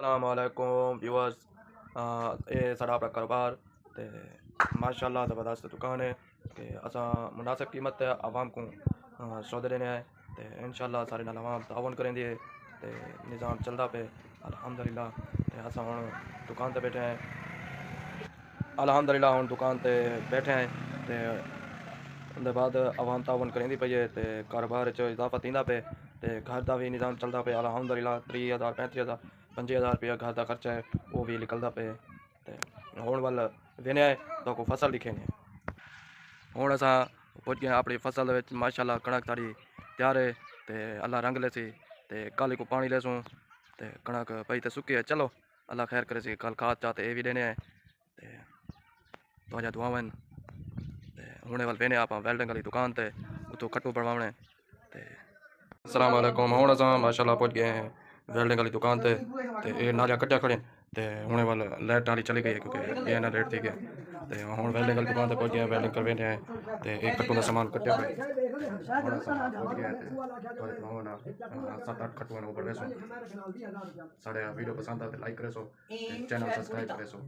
अस्सलामुअलैकुम व्यूअर्स, ये साढ़ा अपना कारोबार ते माशाल्लाह ज़बरदस्त दुकान है कि असा मुनासिब कीमत ते आवाम को सौदे देने हैं ते इंशाल्लाह सारे नाल आवाम तावन करेंदी है ते निज़ाम चलदा पे अल्हम्दुलिल्लाह। ते असा हुण दुकान ते बैठे हैं, अल्हम्दुलिल्लाह हुण दुकान ते बैठे हैं ते उनके बाद आवाम तावन करेंदी पई है ते कारोबार च इजाफा थींदा पे ते घर का भी निज़ाम चलता पे अल्हम्दुलिल्लाह। 30,000 35,000 50,000 रुपया घर का खर्चा है वो भी निकलता पे ते हुण वल वेने तो को फसल दिखेने हुण असां पुज गए अपनी फसल दे विच माशाल्लाह कणक साड़ी तैयार है ते अल्लाह रंग लेसी ते कल को पानी लेसूं ते कणक पई ते सुकी है। चलो अल्लाह खैर करे सी, कल खाद चाहते ये भी देने हैं ते तुहाजा दुआवां ते हुणे वल वेने आप वेल्डिंग वाली दुकान ते उतो खट्टू बनवाने ते अस्सलाम वालेकुम। हुण असां माशाल्लाह पहुंच गए हैं वेल्डिंग वाली दुकान ते ये नालियां कट्टिया खड़े ते हुणे वल लाइट वाली चली गई है क्योंकि ये ना लेट थी गया ते हुण वेल्डिंग वाली दुकान ते पहुंच गए, वेल्डिंग कर वेंदे हैं ते एक खट्टू दा सामान कट्टिया पे हुण असां पहुंच गए ते थोड़े मावन 7-8 खट्टू ने ऊपर वेसो। साडे वीडियो पसंद आए तो लाइक करेसो ते चैनल सब्सक्राइब करेसो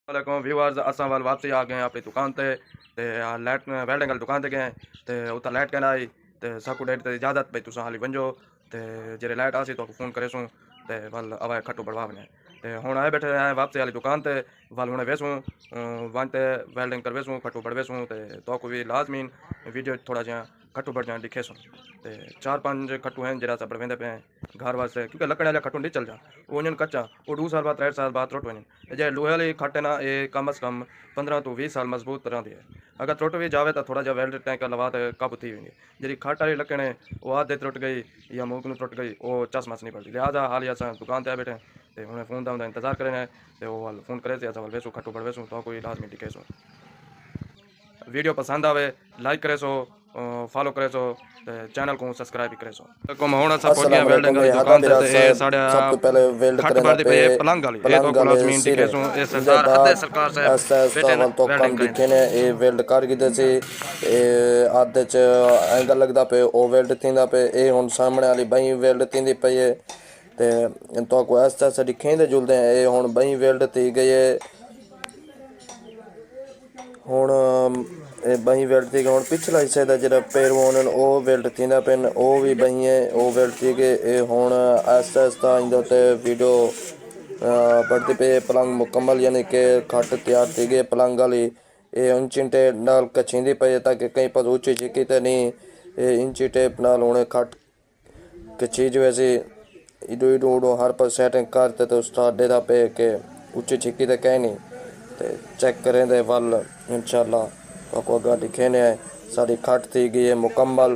वालेकुम व्यूअर्स, असां वाल वापसी आ गए अपनी दुकान ते लाइट वेल्डिंग वाली दुकान ते गए ते उता लाइट कहना आई ते साकू डेट ते इजाजत भाई तुसा हाली वंजो ते जेरे लाइट आसी तो फोन करेसूं ते वल अवा खट्टू बढ़वा वने ते हुण आए बैठे आए वापसी वाली दुकान ते वल हुणे वेसूं वन ते वेल्डिंग कर वेसूं खट्टू बढ़वेसूं ते तो को भी लाजमीन वीडियो थोड़ा जिहा खट्टू बढ़ जाए दिखेसूं ते 4-5 खट्टू हैं जरा सब वेंदे पे घर वास्ते क्योंकि लकड़े वाले खट्टू नहीं चल जा वो वञनि कच्चा वो 2 साल बाद 3 साल बाद त्रुट वञनि जे लोहे वाली खट है ना ये कम अज़ कम 15 तो 20 साल मजबूत रहती है। अगर त्रुट भी जावे तो थोड़ा जहा वेल्ड टैंक लवा तो काबू थी वेंदी। जी खट वाली लकड़े वो आधे त्रुट गई या मूक में त्रुट गई वो चस मस नहीं पड़ती। लिहाजा हाल ही अस दुकान पर बैठे तो उन्हें फोन का इंतजार करें तो वो फोन करे थे अस वेसू खट्टू बढ़ वेसू तो कोई लाजमी दिखेसो। वीडियो पसंद आवे लाइक करे सो, फॉलो करे सो ते चैनल को सब्सक्राइब भी करे सो। हुण असां पहुंच गए वेल्डिंग वाली दुकान ते ये साडा सब तो पहले वेल्ड खट करना भरदी पे पे पलंग वाली ये तो को लाजमी सिरे दिखेसो। ये इंदे सरदार बाद अदे सरकार साहब ऐसा बैठे वल तो वेल्डिंग कम करें दिखे ने ये वेल्ड कर गिदे सी आधे च एंगल लगदा पे ओ वेल्ड थींदा पे ये हुन सामने वाली बई वेल्ड थींदी पई है ते तो को ऐसा दिखेंदे जुलदे ये हुन बई वेल्ड थी गई है। हुण बही वेल्ड थी गई हुण पिछला हिस्से दा जेह्ड़ा पैरवोन ओ वेल्ड थींदा पेन ओ भी बहियां ओ वेल्ड थी गए हुण आहिस्ता आहिस्ता इंदे उत्ते वीडियो बढ़ती पे पलंग मुकम्मल यानी कि खट तैयार थी गई पलंग वाली ये इंची टेप नाल कछींदी पई ताकि कहीं पर ऊंची छिकी तो नहीं ये इंची टेप नाल हुणे खट कचीज वैसी इडो इडो उडो हर पर सेटिंग करते तो उस्ताद देता पे के ऊंची छिकी तो कहीं नहीं ते चेक करें दे वल इंशाल्लाह आपको अगर दिखेने सारी खट थी गई है मुकम्मल